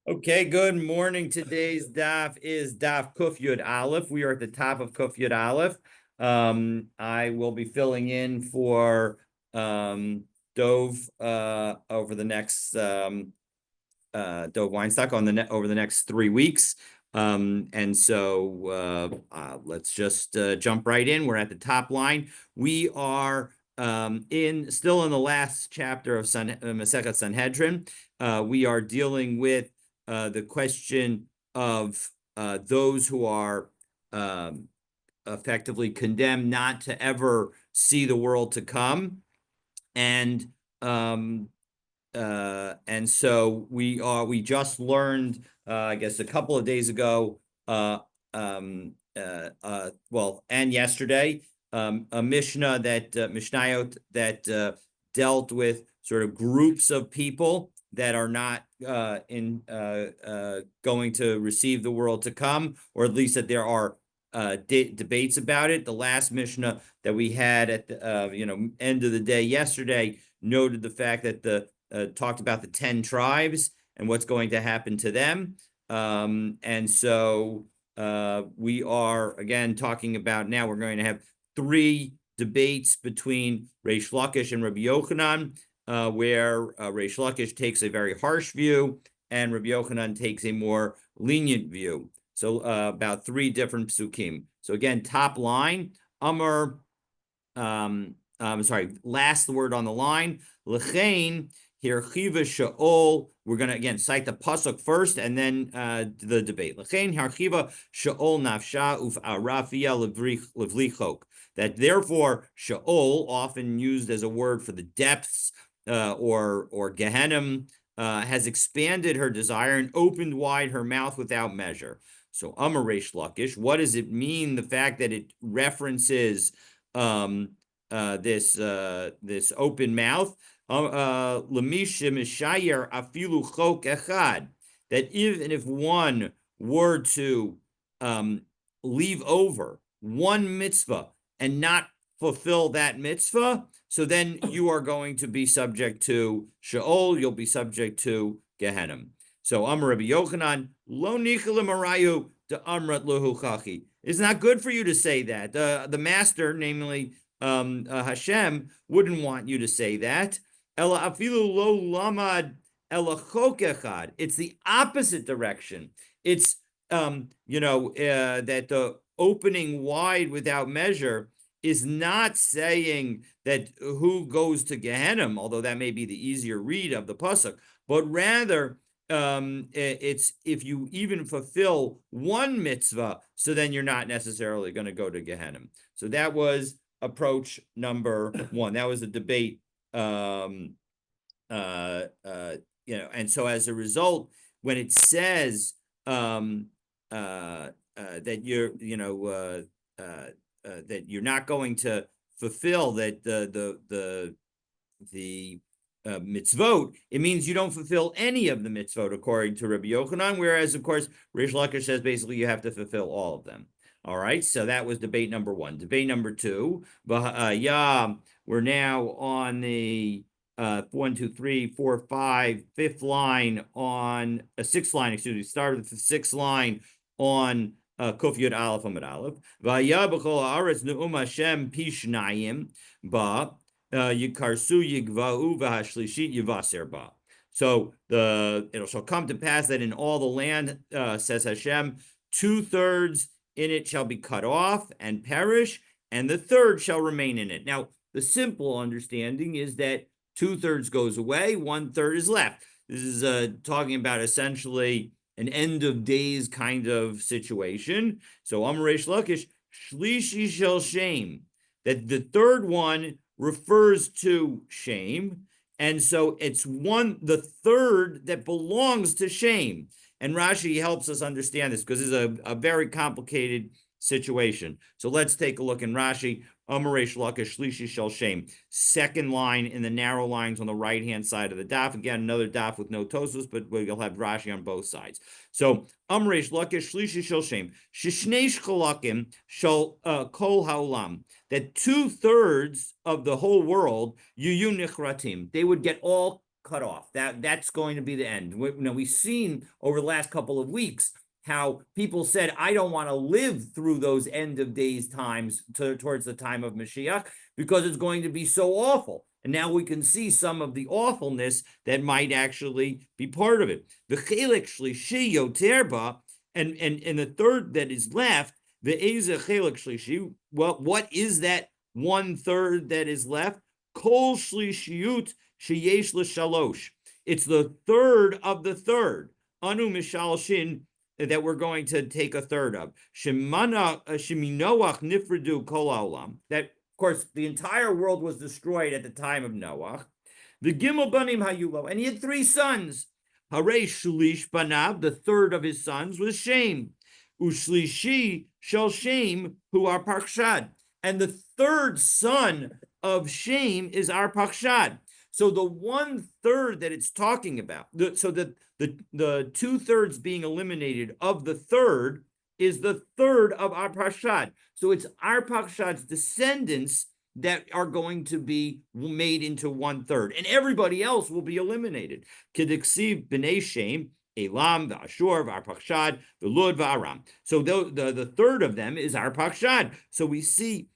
Okay, good morning. Today's daf is daf Kuf Yud Aleph. We are at the top of Kuf Yud Aleph. I will be filling in for Dove over the next Dove Weinstock on over the next 3 weeks. And so let's just jump right in. We're at the top line. We are still in the last chapter of Masechet Sanhedrin. We are dealing with the question of those who are effectively condemned not to ever see the world to come. And so we just learned, I guess, a couple of days ago, well, and yesterday, a Mishnah Mishnayot that dealt with sort of groups of people that are not going to receive the world to come, or at least that there are debates about it. The last Mishnah that we had at the end of the day yesterday noted the fact that talked about the 10 tribes and what's going to happen to them. And so we are, again, talking about now we're going to have 3 debates between Reish Lakish and Rabbi Yochanan, where Reish Lakish takes a very harsh view and Rabbi Yochanan takes a more lenient view. So about 3 different psukim. So again, top line, Amar, last word on the line, L'chein, Hirchiva Sha'ol. We're going to again cite the pasuk first and then the debate. L'chein Hirchiva Sha'ol Nafsha Uf Arafia Levlichok. That therefore Sha'ol, often used as a word for the depths or Gehenna, has expanded her desire and opened wide her mouth without measure. So Amar Reish Lakish, what does it mean? The fact that it references this open mouth, that even if one were to leave over one mitzvah and not fulfill that mitzvah, so then you are going to be subject to Sheol, you'll be subject to Gehenna. So Amar Rabbi Yochanan, lo nichel marayu de amrat lohu chachi. It's not good for you to say that. The master, namely Hashem, wouldn't want you to say that. Ela afilu lo lamad ela chok echad. It's the opposite direction. It's that the opening wide without measure is not saying that who goes to Gehenna, although that may be the easier read of the pasuk, but rather it's if you even fulfill one mitzvah, so then you're not necessarily going to go to Gehenna. So that was approach number 1. That was the debate. And so as a result, when it says that that you're not going to fulfill that the mitzvot, it means you don't fulfill any of the mitzvot according to Rabbi Yochanan, whereas of course Reish Lakish says basically you have to fulfill all of them. All right, so that was debate number 1. Debate number 2, we're now on the 1, 2, 3, 4, 5, 5th line on a 6th line. Excuse me. Start with the 6th line on Kuf Yud Aleph Amud Aleph. Vaya b'chol haaretz ne'um Hashem pishnayim ba yikarsu yigva'u v'hashlishit yivaser ba. So it shall come to pass that in all the land, says Hashem, 2/3 in it shall be cut off and perish, and the third shall remain in it. Now, the simple understanding is that 2/3 goes away, 1/3 is left. This is talking about essentially an end of days kind of situation. So Amar Reish Lakish, Shlishi shel shame, that the third one refers to shame, and so it's the third that belongs to shame. And Rashi helps us understand this because it's a very complicated situation. So let's take a look in Rashi. Amar Reish Lakish Shlishi shel shame. 2nd line in the narrow lines on the right-hand side of the daf. Again, another daf with no tosos, but you'll have Rashi on both sides. So Amar Reish Lakish Shlishi shel shame. Shishnei shchalakim shel kol haolam. That 2/3 of the whole world, yuyu nichratim, they would get all cut off. That's going to be the end. We've seen over the last couple of weeks how people said, I don't want to live through those end of days times towards the time of Mashiach because it's going to be so awful. And now we can see some of the awfulness that might actually be part of it. The chelik shlishi yoterba, and the third that is left, the eza chelik shlishi. Well, what is that 1/3 that is left? Kol shlishiyut sheyesh l'shalosh. It's the third of the third. Anu mishalshin, that we're going to take a third of. Sheminoach nifredu kol haolam. That, of course, the entire world was destroyed at the time of Noah. The Gimel banim hayulo, and he had 3 sons. Harei shlish banav, the third of his sons was Shem. Ushlishi shel Shem, who are Parkshad. And the third son of Shem is Arpachshad. So the 1/3 that it's talking about, so that the 2/3 being eliminated of the third is the third of Arpachshad. So it's Arpachshad's descendants that are going to be made into 1/3, and everybody else will be eliminated. Kedeksiv b'nei Shem, Elam, the Ashur, Arpachshad, the Lud, Aram. So the third of them is Arpachshad. So we see,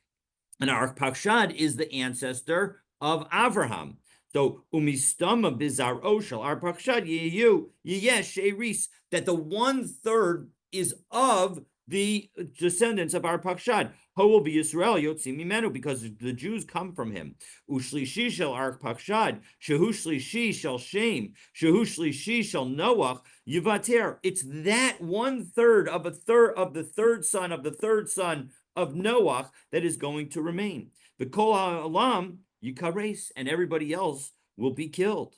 and Arpachshad is the ancestor of Avraham. So umistama bizar oshel Arpachshad yeyu yeyesh sheris, that the 1/3 is of the descendants of Arpachshad. Ho will be Israel yotzim mimenu, because the Jews come from him. Ushlishi shel Arpachshad, shehu shlishi shel Shem, shehu shlishi shel Noach yivater. It's that 1/3 of the third son of the third son of Noach that is going to remain. The kol ha'olam yikares, and everybody else will be killed.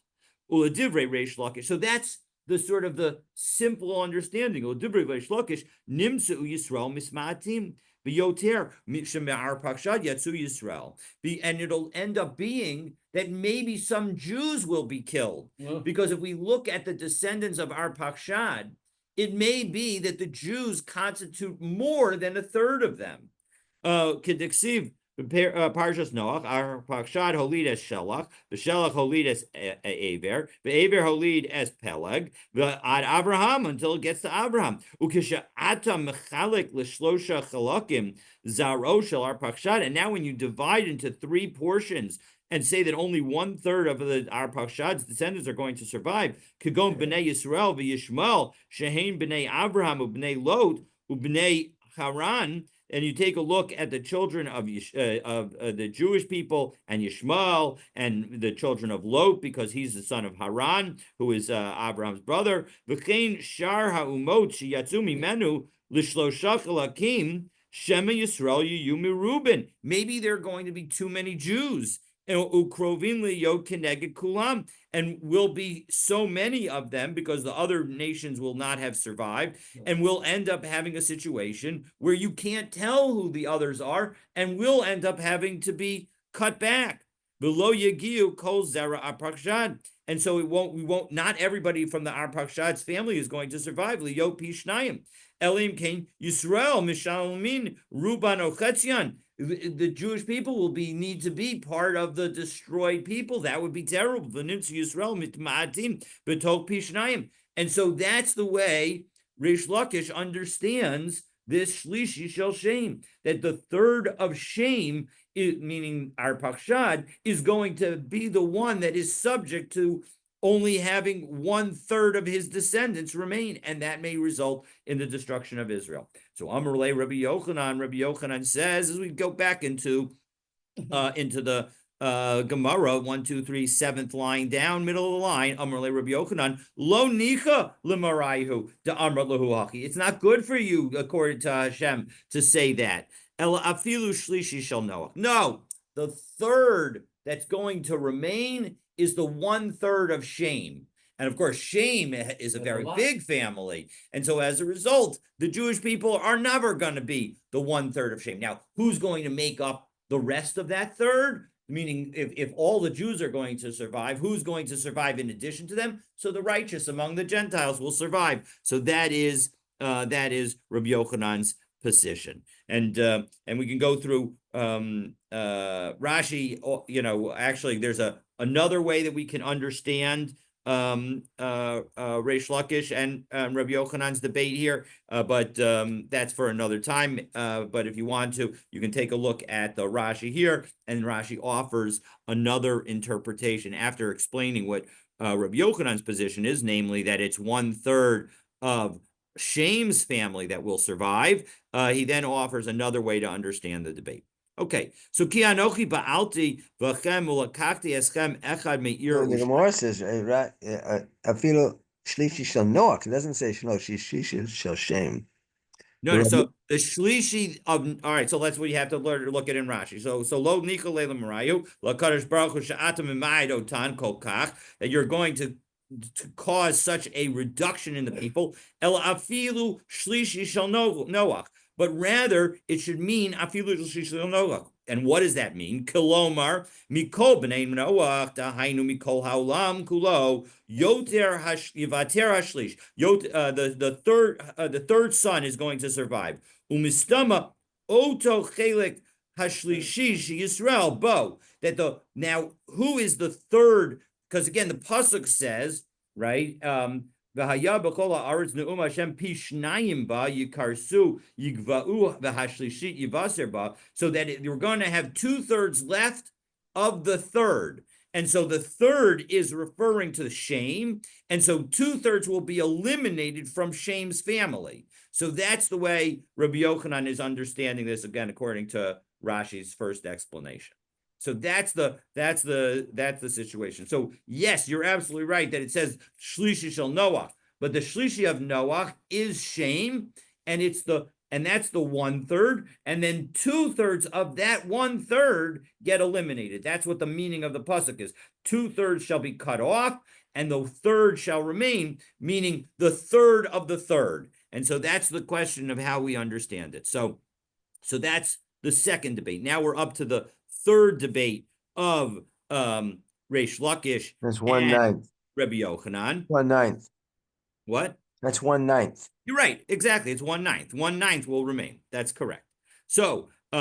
Uladivrei Reish Lakish. So that's the sort of the simple understanding. Uladivrei Reish Lakish, nimtzu Yisrael misma'atim v'yoter sheme'ar Parkshad yatzu Yisrael. And it'll end up being that maybe some Jews will be killed. Yeah. Because if we look at the descendants of Arpachshad, it may be that the Jews constitute more than 1/3 of them. Kediksiv Parshas Noach, Arpachshad holid es Shelach, the Shelach holid es Aver, the Aver holid es Peleg, the ad Abraham, until it gets to Abraham. Ukisha ata mechalik l'shlosha chalakim zaro shel Arpachshad. And now when you divide into 3 portions and say that only 1/3 of the Arpachshad's descendants are going to survive, Kagon b'nei Yisrael v'Yishmael, Shehein b'nei Abraham u'b'nei Lot u'b'nei Haran, and you take a look at the children of the Jewish people and Yishmael and the children of Lot, because he's the son of Haran, who is Abraham's brother. V'chein shar ha'umot sheyatzu mimenu l'shlosha chalakim shema Yisrael yiyu mirubin. Maybe there are going to be too many Jews, ukrovin liyot keneged kulam, and will be so many of them because the other nations will not have survived, and we'll end up having a situation where you can't tell who the others are, and we'll end up having to be cut back. Below yagiu kol zera Arpachshad, and so not everybody from the Arpachshad's family is going to survive. Liyot pishnayim elim kain Yisrael mishalamin ruban ochetzion. The Jewish people will need to be part of the destroyed people. That would be terrible. And so that's the way Reish Lakish understands this Shlishi Shel Shem, that the third of Shem, meaning Arpachshad, is going to be the one that is subject to only having 1/3 of his descendants remain, and that may result in the destruction of Israel. So Amarle Rabbi Yochanan says, as we go back into the Gemara, 1, 2, 3, 7th line down, middle of the line, Amarle Rabbi Yochanan, Lo nicha lemaraihu de Amar lahu haki. It's not good for you, according to Hashem, to say that. El afilu shlishi shel Noach. No, the third that's going to remain is the 1/3 of Shem. And of course, Shem is a very big family. And so as a result, the Jewish people are never going to be the 1/3 of Shem. Now, who's going to make up the rest of that third? Meaning, if all the Jews are going to survive, who's going to survive in addition to them? So the righteous among the Gentiles will survive. So that is Rabbi Yochanan's position. And we can go through Rashi. Actually, there's a another way that we can understand Reish Lakish and Rabbi Yochanan's debate here, but that's for another time. But if you want to, you can take a look at the Rashi here, and Rashi offers another interpretation after explaining what Rabbi Yochanan's position is, namely that it's 1/3 of Shem's family that will survive. He then offers another way to understand the debate. Okay, so ki anochi ba'alti v'chem ulakakti eschem echad me'ir. The Gemara says, right, afilu shlishi shel Noach. It doesn't say shlishi shel Shem. No, so the shlishi of, all right, so that's what you have to learn to look at in Rashi. So lo nikol leila marayu la kadosh baruch hu she'atam imayidotan kol kach, that you're going to cause such a reduction in the people. El afilu shlishi shel Noach. But rather, it should mean afilu shlishi shel Noach. And what does that mean? Kilomar mikol b'nei Noach dahainu mikol haolam kulo yoter yivater hashlish. The third son is going to survive. Umistama oto chelik hashlishi Yisrael bo. Now who is the third? Because again, the pasuk says, right? V'haya b'kol ha'aretz ne'um Hashem pi shnayim ba yikarsu yigva'u v'hashlishit yivaser ba, so that you're going to have 2/3 left of the third. And so the third is referring to Shem, and so 2/3 will be eliminated from Shem's family. So that's the way Rabbi Yochanan is understanding this, again, according to Rashi's first explanation. So that's the situation. So yes, you're absolutely right that it says shlishi shel Noach, but the shlishi of Noach is Shem, and that's the 1/3, and then 2/3 of that 1/3 get eliminated. That's what the meaning of the pasuk is. 2/3 shall be cut off, and the third shall remain, meaning the third of the third. And so that's the question of how we understand it. So that's the second debate. Now we're up to the third debate of Reish Lakish. That's 1/9. Rabbi Yochanan. 1/9. What? That's 1/9. You're right. Exactly. It's 1/9. 1/9 will remain. That's correct. So we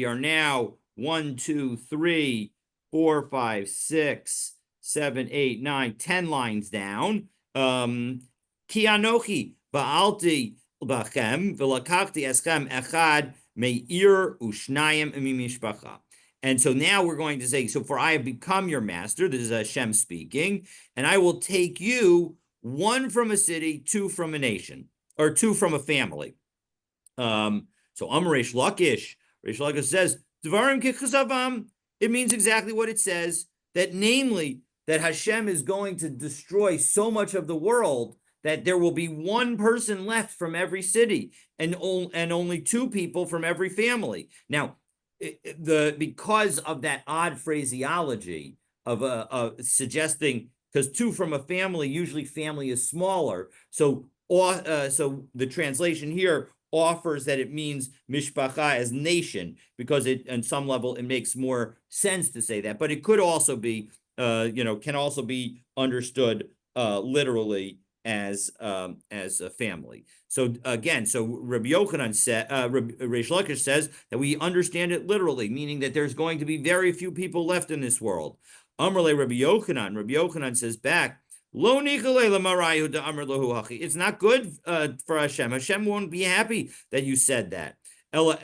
are now 1, 2, 3, 4, 5, 6, 7, 8, 9, 10 lines down. Ki anochi ba'alti b'chem v'lakachti eschem echad me'ir ushnayim mimishpacha. And so now we're going to say, so for I have become your master, this is Hashem speaking, and I will take you, 1 from a city, 2 from a nation, or 2 from a family. So Reish Lakish says, Dvarim kichasavam, it means exactly what it says, that namely, that Hashem is going to destroy so much of the world that there will be 1 person left from every city, and only 2 people from every family. Now, because of that odd phraseology of suggesting, because 2 from a family, usually family is smaller, so the translation here offers that it means mishpacha as nation, because on some level it makes more sense to say that, but it could also be can also be understood literally as a family. So again, Rabbi Yochanan said, Reish Lakish says that we understand it literally, meaning that there's going to be very few people left in this world. Amrle Rabbi Yochanan says back, Lo it's not good for Hashem. Hashem won't be happy that you said that. No,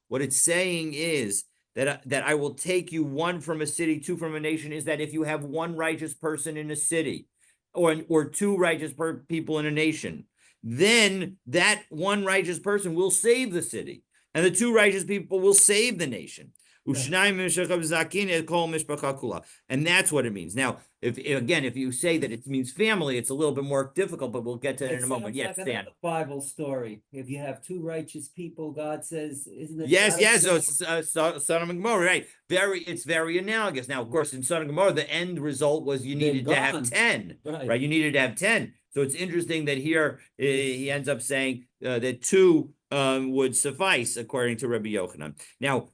what it's saying is that I will take you 1 from a city, 2 from a nation, is that if you have 1 righteous person in a city, or 2 righteous people in a nation, then that 1 righteous person will save the city, and the 2 righteous people will save the nation. And that's what it means. Now, if you say that it means family, it's a little bit more difficult, but we'll get to it in a moment. Yes, Dan. Bible story. If you have 2 righteous people, God says, isn't it? Yes. So Sodom and Gomorrah, right? It's very analogous. Now, of course, in Sodom and Gomorrah, the end result was you needed to have 10, right? You needed to have 10. So it's interesting that here he ends up saying that 2 would suffice, according to Rabbi Yochanan. Now,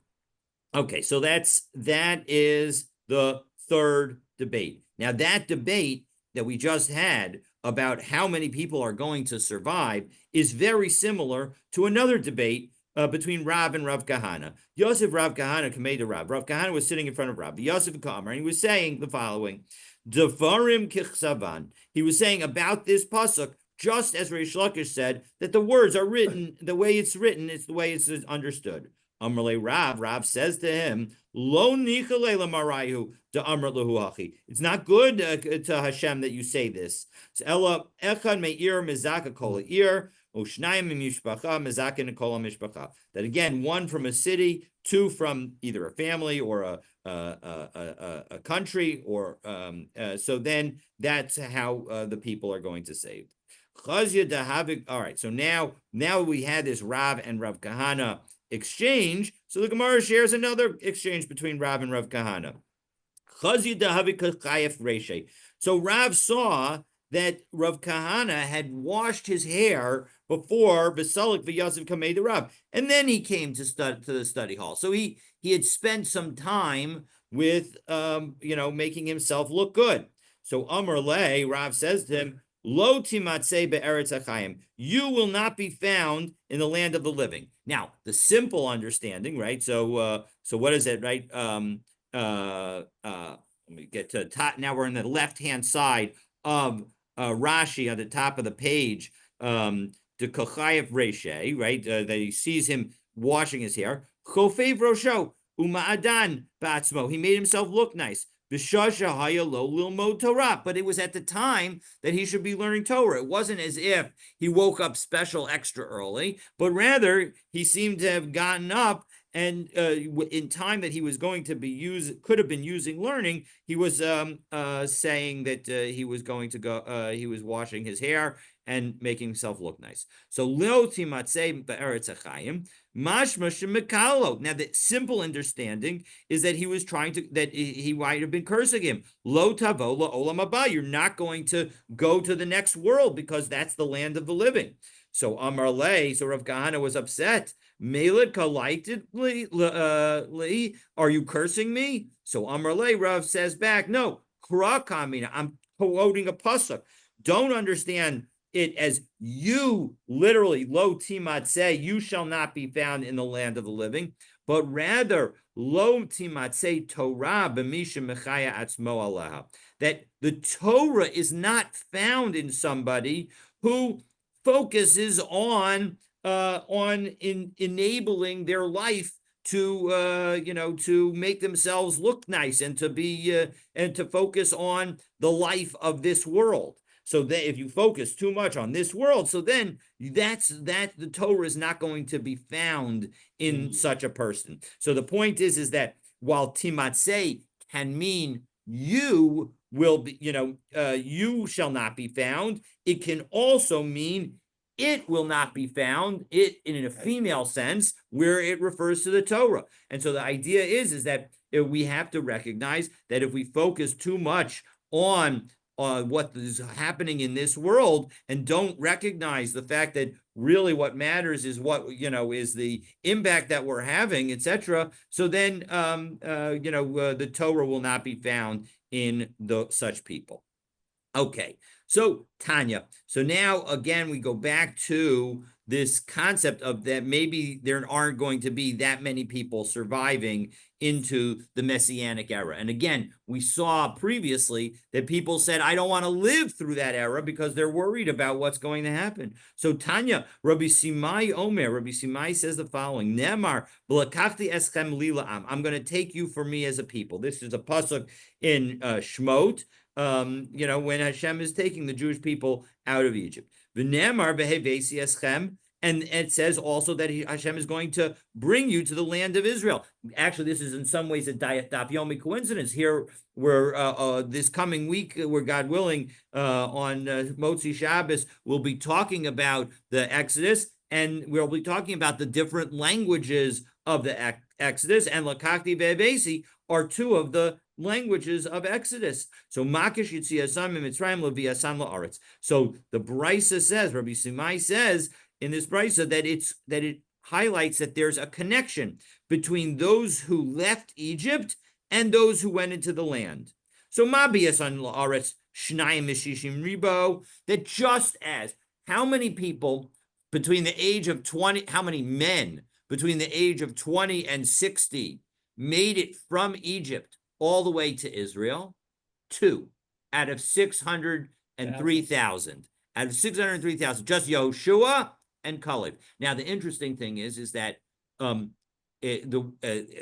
okay, so that is the third debate. Now, that debate that we just had about how many people are going to survive is very similar to another debate between Rav and Rav Kahana. Yosef Rav Kahana Kamei Rav. Rav Kahana was sitting in front of Rav. Yosef Kamar, and he was saying the following: Devarim kichsavan. He was saying about this pasuk, just as Reish Lakish said, that the words are written the way it's written, it's the way it's understood. Amrle Rav says to him, Lo nichale lamarayu de amr lehu hachi. It's not good to Hashem that you say this. Ella echad me'ir mizaka kol ir, ushnayim mishpacha mizakin kol mishpacha. That again, one from a city, two from either a family or a country, or so then that's how the people are going to save. All right, so now we had this Rav and Rav Kahana exchange. So the Gemara shares another exchange between Rav and Rav Kahana. So Rav saw that Rav Kahana had washed his hair before Basalik v'Yosef Kamei the Rav, and then he came to the study hall. So he had spent some time with making himself look good. So Amar Le, Rav says to him, Lo timatzei be'eretz hachayim. You will not be found in the land of the living. Now, the simple understanding, right? So what is it, right? Let me get to top. Now we're on the left-hand side of Rashi on the top of the page. The kochayev reshe, right? That he sees him washing his hair. Chofev rosho uma'adan ba'atzmo. He made himself look nice. But it was at the time that he should be learning Torah. It wasn't as if he woke up special extra early, but rather he seemed to have gotten up and in time that he was going to be could have been using learning, he was saying that he was going to go, he was washing his hair and making himself look nice. So lo timatzei be'eretz hachayim mashma shemekalo. Now the simple understanding is that he was trying to, that he might have been cursing him. Lo tavo la'olam haba. You're not going to go to the next world because that's the land of the living. So Amar Le, so Rav Kahana was upset. Melid kalaitedly, are you cursing me? So Amar Le, Rav says back, no, kra kamina. I'm quoting a pasuk. Don't understand it as you, literally, lo timatzeh, you shall not be found in the land of the living, but rather, lo timatzeh Torah b'misha mechaya atzmo aleha. That the Torah is not found in somebody who focuses on enabling their life to make themselves look nice and to be and to focus on the life of this world. So that if you focus too much on this world, so then the Torah is not going to be found in such a person. So the point is that while timatzeh can mean you will be, you shall not be found, it can also mean it will not be found, it in a female sense, where it refers to the Torah. And so the idea is that we have to recognize that if we focus too much on what is happening in this world and don't recognize the fact that really what matters is what, is the impact that we're having, etc. So then, the Torah will not be found in such people. Okay, so Tanya. So now again, we go back to this concept of that maybe there aren't going to be that many people surviving into the Messianic era. And again, we saw previously that people said, I don't want to live through that era because they're worried about what's going to happen. So Tanya, Rabbi Simai Omer, Rabbi Simai says the following, Nemar, B'lakachti eschem lila'am. I'm going to take you for me as a people. This is a pasuk in Shmot, when Hashem is taking the Jewish people out of Egypt. V'nemar behevesi eschem. And it says also that Hashem is going to bring you to the land of Israel. Actually, this is in some ways a Daf Yomi coincidence. Here, where this coming week, where God willing, on Motzi Shabbos, we'll be talking about the Exodus, and we'll be talking about the different languages of the Exodus. And Lakakti ve'Vesi are two of the languages of Exodus. So Makish Yitziasam Mitzrayim Leviasan La'aretz. So the Brisa says, Rabbi Simai says, in this brisa that it highlights that there's a connection between those who left Egypt and those who went into the land. So Mabiyas on La'aretz Shnayim Mishishim Ribo, that just as how many people between the age of 20, how many men between the age of 20 and 60 made it from Egypt all the way to Israel? 2 out of 603,000. Out of 603,000, just Yehoshua and Caleb. Now, the interesting thing is that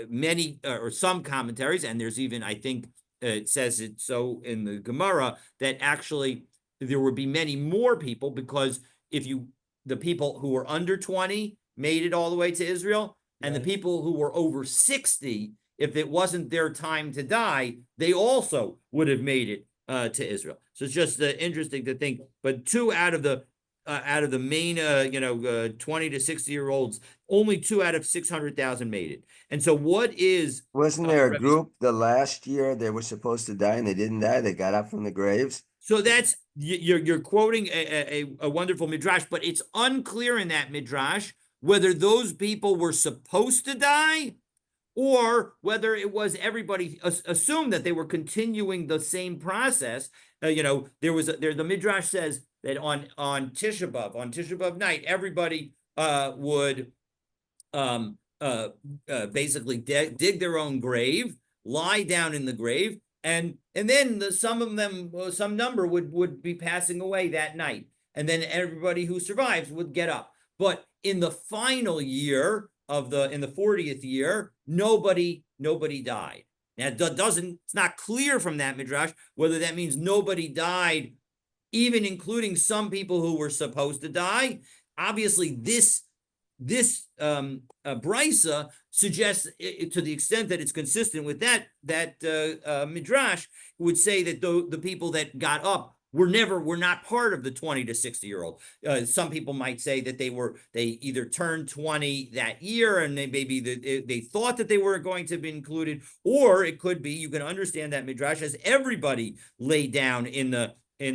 many or some commentaries, and there's even, I think it says it so in the Gemara, that actually there would be many more people, because the people who were under 20 made it all the way to Israel, and the people who were over 60, if it wasn't their time to die, they also would have made it to Israel. So it's just interesting to think. But 2 out of the main 20 to 60-year-olds, only 2 out of 600,000 made it. And so wasn't there a group the last year they were supposed to die and they didn't die? They got up from the graves. So that's you're quoting a wonderful midrash, but it's unclear in that midrash whether those people were supposed to die or whether it was everybody assumed that they were continuing the same process. The midrash says that on Tisha B'Av night, everybody would basically dig their own grave, lie down in the grave, and then some number would be passing away that night, and then everybody who survives would get up. But in the final year in the 40th year, nobody died. Now it's not clear from that midrash whether that means nobody died, even including some people who were supposed to die. Obviously, this brisa suggests, to the extent that it's consistent with that midrash, would say that the people that got up were not part of the 20 to 60-year-old. Some people might say that they either turned 20 that year and they thought that they were going to be included, or it could be, you can understand that midrash as everybody lay down in the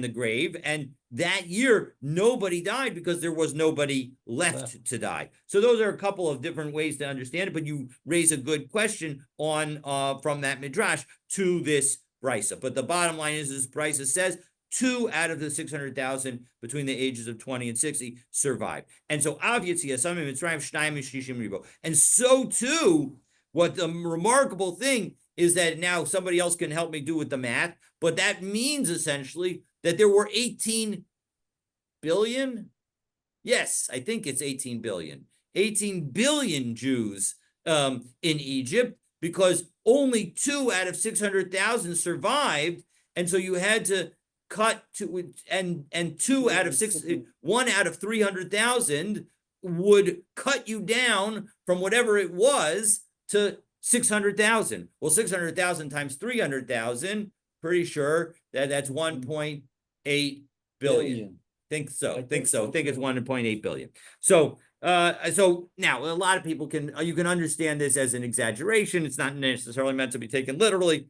grave, and that year nobody died because there was nobody left to die. So those are a couple of different ways to understand it, but you raise a good question on from that midrash to this brisa. But the bottom line is, this brisa says 2 out of the 600,000 between the ages of 20 and 60 survived. And so obviously, and so too, what the remarkable thing is that now somebody else can help me do with the math, but that means essentially that there were 18 billion. Yes, I think it's 18 billion. 18 billion Jews in Egypt, because only 2 out of 600,000 survived. And so you had to cut to, and 1 out of 300,000 would cut you down from whatever it was to 600,000. Well, 600,000 times 300,000, pretty sure that's 1.8 billion. Think so. I think it's 1.8 billion. So now a lot of people you can understand this as an exaggeration. It's not necessarily meant to be taken literally.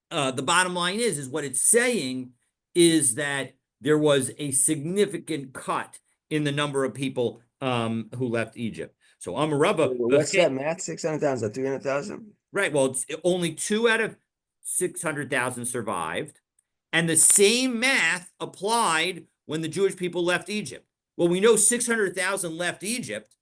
The bottom line is what it's saying is that there was a significant cut in the number of people who left Egypt. So Amarabba. What's that math? 600,000, 300,000? Right. Well, it's only 2 out of 600,000 survived. And the same math applied when the Jewish people left Egypt. Well, we know 600,000 left Egypt.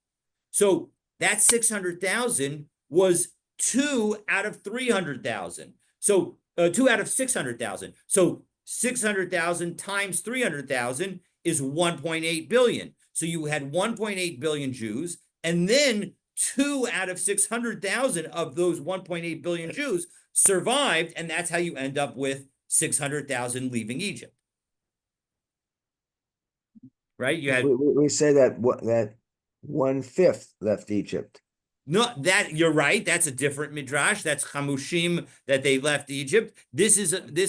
So that 600,000 was 2 out of 300,000. So 2 out of 600,000. So 600,000 times 300,000 is 1.8 billion. So you had 1.8 billion Jews, and then 2 out of 600,000 of those 1.8 billion Jews survived, and that's how you end up with 600,000 leaving Egypt. Right? You had we say that 1/5 left Egypt. No, that you're right. That's a different midrash. That's chamushim, that they left Egypt. This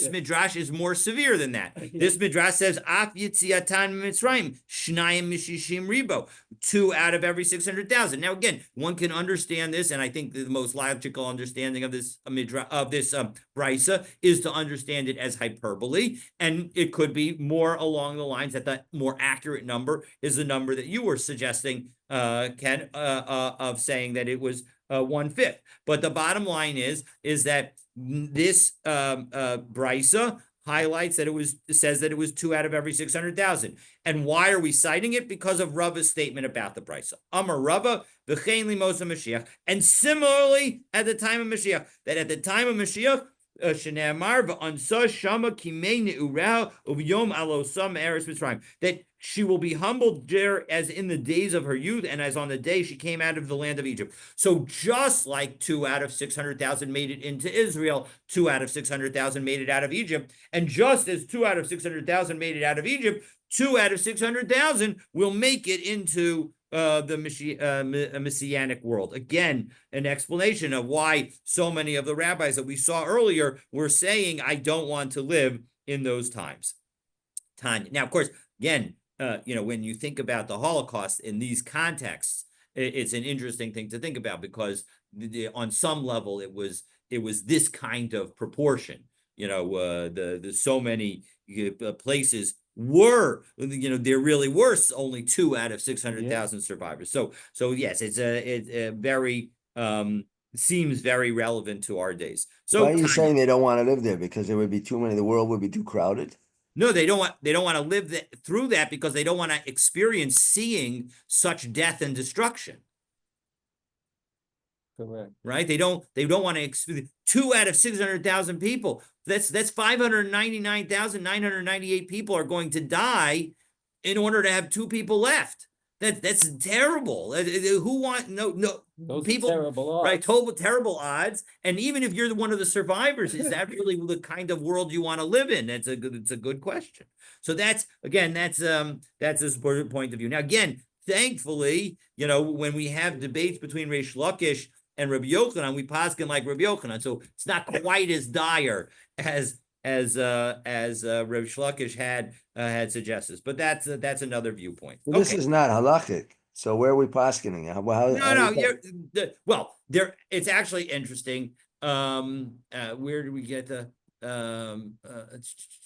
midrash is more severe than that. This midrash says af yitziatan mitzrayim shnayim mishishim ribo, 2 out of every 600,000. Now again, one can understand this, and I think the most logical understanding of this brisa is to understand it as hyperbole, and it could be more along the lines that the more accurate number is the number that you were suggesting, Ken, of saying that it was 1/5. But the bottom line is that this brisa highlights that says that it was 2 out of every 600,000. And why are we citing it? Because of Rava's statement about the Brisa. Amar Rava, v'chein limos Mashiach. And similarly, at the time of Mashiach, that at the time of Mashiach, Shene'amar v'ansa shama kimei ne'urah uv'yom alosam eretz Mitzrayim, that she will be humbled there as in the days of her youth and as on the day she came out of the land of Egypt. So just like 2 out of 600,000 made it into Israel, 2 out of 600,000 made it out of Egypt, and just as 2 out of 600,000 made it out of Egypt, 2 out of 600,000 will make it into the Messianic world. Again, an explanation of why so many of the rabbis that we saw earlier were saying, I don't want to live in those times. Tanya. Now, of course, again, when you think about the Holocaust in these contexts, it's an interesting thing to think about because on some level it was this kind of proportion. The so many places were, there really were only 2 out of 600,000 survivors. So yes, it's a very seems very relevant to our days. So why are you saying they don't want to live there? Because there would be too many. The world would be too crowded. No, they don't want to live through that because they don't want to experience seeing such death and destruction. Correct. Right? They don't want to experience 2 out of 600,000 people. That's 599,998 people are going to die in order to have 2 people left. That's terrible. Who want Those people? terrible odds. Right, terrible odds. And even if you're one of the survivors, is that really the kind of world you want to live in? It's a good question. So that's a point of view. Now, again, thankfully, when we have debates between Reish Lakish and Rabbi Yochanan, we paskin like Rabbi Yochanan. So it's not quite as dire as Rabbi Shlokish had suggested. But that's another viewpoint. Well, this is not halachic. So where are we paskening? It's actually interesting. Where do we get the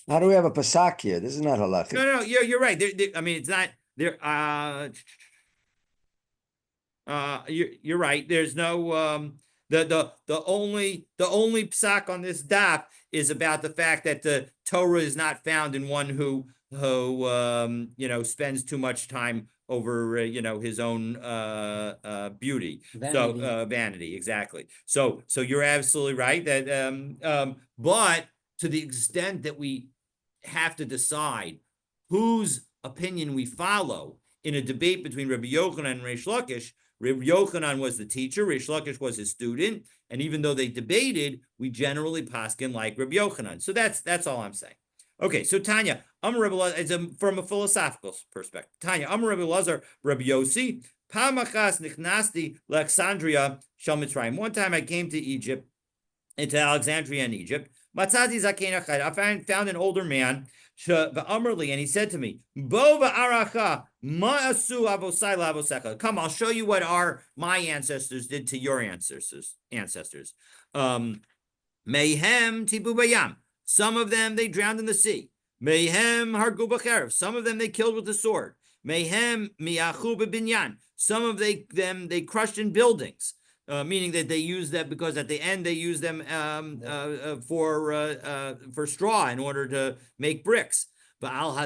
how do we have a pasak here? This is not halachic. No, you're right. It's not there. You're right. There's no the only psak on this daf is about the fact that the Torah is not found in one who spends too much time over his own beauty. Vanity. So vanity, exactly. So you're absolutely right that but to the extent that we have to decide whose opinion we follow in a debate between Rabbi Yochanan and Reish Lakish, Rabbi Yochanan was the teacher, Reish Lakish was his student, and even though they debated, we generally paskin like Rabbi Yochanan. So that's all I'm saying. Okay, so Tanya, it's from a philosophical perspective. Tanya, Rabbi Lazar, Rabbi Yossi, Pamachas Nichnasti Alexandria Shel Mitzrayim. One time I came to Egypt, into Alexandria in Egypt. Matzati Zaken Achad. I found an older man, and he said to me, Bo va'aracha ma'asu avosai la'avosecha. Come, I'll show you what my ancestors did to your ancestors. Mayhem tibu bayam. Some of them they drowned in the sea. Mayhem hargu b'cherev. Some of them they killed with the sword. Mayhem miachu b'binyan. Some of them they crushed in buildings. Meaning that they use that because at the end they use them for straw in order to make bricks. And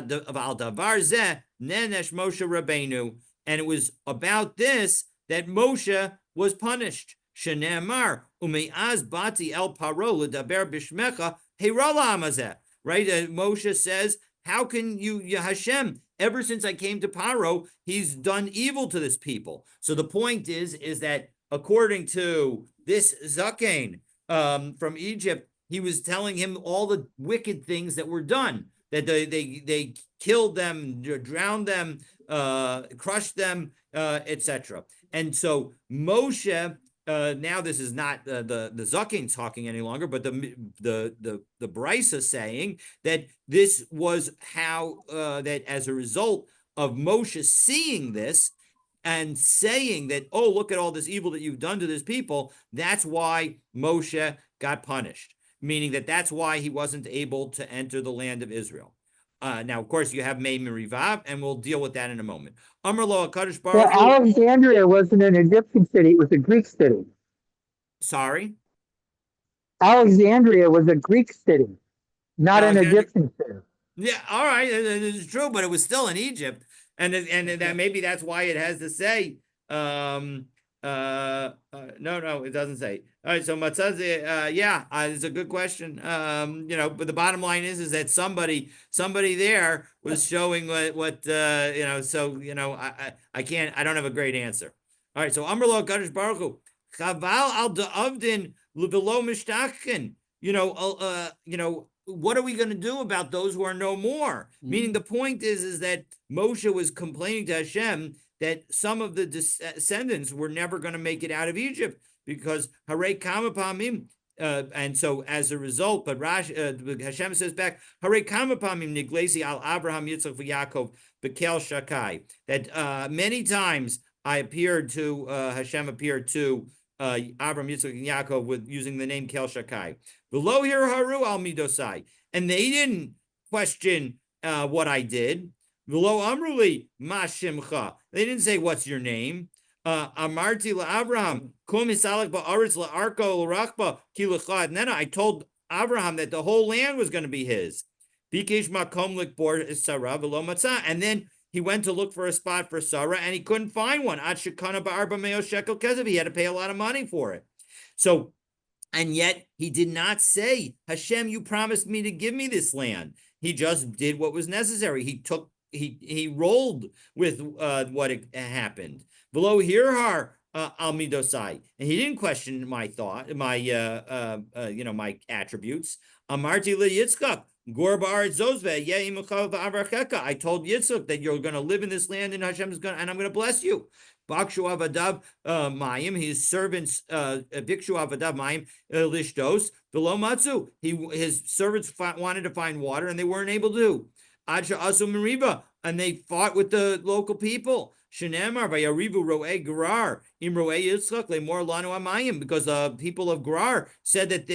it was about this that Moshe was punished. Shene'amar ume'az bati el paro l'daber bishmecha heirala amazeh. Right? Moshe says, how can you, Hashem, ever since I came to Paro, he's done evil to this people. So the point is that according to this Zaken from Egypt, he was telling him all the wicked things that were done, that they killed them, drowned them, crushed them, etc. And so Moshe, now this is not the Zaken talking any longer, but the Brisa saying that this was how that as a result of Moshe seeing this, and saying that, oh, look at all this evil that you've done to this people, that's why Moshe got punished, meaning that's why he wasn't able to enter the land of Israel. Now, of course, you have Mei Merivav, and we'll deal with that in a moment. Amar Kadosh Baruch Hu. Alexandria wasn't an Egyptian city, it was a Greek city. Sorry? Alexandria was a Greek city. not I an was gonna do- Egyptian city. Yeah, all right, it's true, but it was still in Egypt, and that maybe that's why it has to say. No, it doesn't say. All right, so matzah, yeah, it's a good question. But the bottom line is that somebody there was showing what So I can't, I don't have a great answer. All right, so Amrlo Kadosh Baruch Hu, Chaval al Da'avdin Below Mishtachkin. What are we going to do about those who are no more? Meaning the point is that Moshe was complaining to Hashem that some of the descendants were never going to make it out of Egypt because Hare Kamapamim. And so as a result, but Hashem says back, Hare Kamapamim Niglesi al Abraham Yitzchak v'Yaakov Bekel Shakai. That many times Hashem appeared to Abram, Yitzchak, and Yaakov with using the name Kel Shakai. Below here, Haru al Midosai. And they didn't question what I did. Below Amruli, Ma Shimcha. They didn't say, what's your name? Amarti la Abraham, Kum Hisalak ba'aretz la Arko l'Rachba ki l'cha Nena. I told Abraham that the whole land was going to be his. Bikesh makom likbor Sarah below matzah. And then he went to look for a spot for Sarah, and he couldn't find one. Ad shekana ba'arba meo shekel kezev. He had to pay a lot of money for it. So, and yet he did not say, Hashem, you promised me to give me this land. He just did what was necessary. He rolled with what happened. Below here are al midosai, and he didn't question my thought, my attributes. Amarti le Yitzchak. I told Yitzchak that you're going to live in this land, and Hashem is going, and I'm going to bless you. Bakshu avadav mayim, his servants bikshu avadav mayim lishtos below matzu. His servants wanted to find water, and they weren't able to. Adsha asu meriba, and they fought with the local people. Shenemar vayarivu roe Gerar im roe Yitzchak lemor lanu amayim, because the people of Gerar said that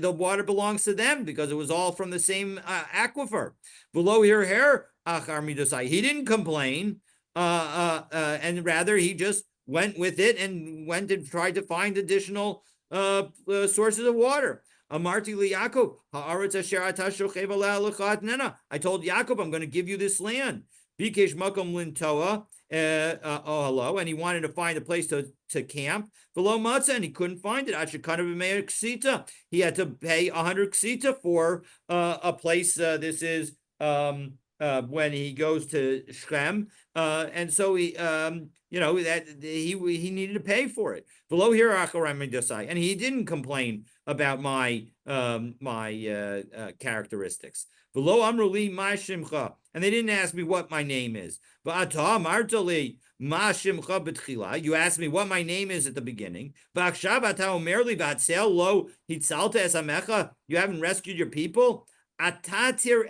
the water belongs to them because it was all from the same aquifer. Below here, achar midosai. He didn't complain, and rather he just went with it and went and tried to find additional sources of water. Amarti li Yaakov, haaretz asher ata shochev aleh lechat nena. I told Yaakov, I'm going to give you this land. Bikesh makom lintoa. Hello, and he wanted to find a place to camp. Below matzah, and he couldn't find it. He had to pay 100 ksita for a place. This is when he goes to Shechem, and so he needed to pay for it. Below here, and he didn't complain about my characteristics. Below Amruli ma shimcha, and they didn't ask me what my name is. But Martali ma shimcha b'tchila. You asked me what my name is at the beginning. V'akshav ata omerli v'atzel lo hitzalta es hamecha. You haven't rescued your people. Atatir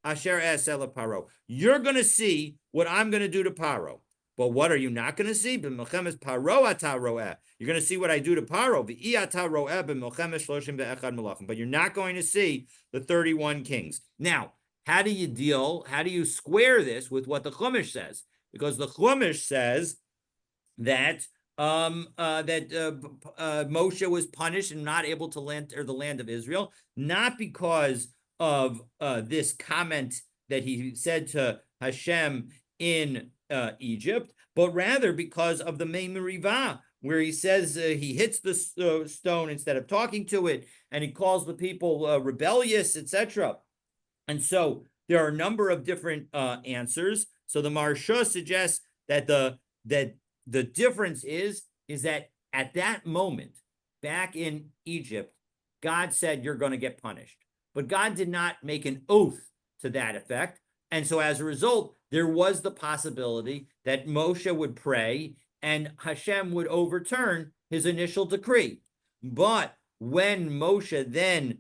asher esel paro. You're going to see what I'm going to do to Paro. But what are you not going to see? B'milchemes Paro ata roeh. You're going to see what I do to Paro. V'i ata roeh b'milchemes shloshim ve'echad melachim. But you're not going to see the 31 kings. Now, how do you square this with what the Chumash says? Because the Chumash says that Moshe was punished and not able to enter the land of Israel, not because of this comment that he said to Hashem in Egypt, but rather because of the Mei Merivah, where he says he hits the stone instead of talking to it, and he calls the people rebellious, etc. And so there are a number of different answers. So the Maharsha suggests that the difference is that at that moment, back in Egypt, God said you're going to get punished. But God did not make an oath to that effect. And so as a result, there was the possibility that Moshe would pray and Hashem would overturn his initial decree. But when Moshe then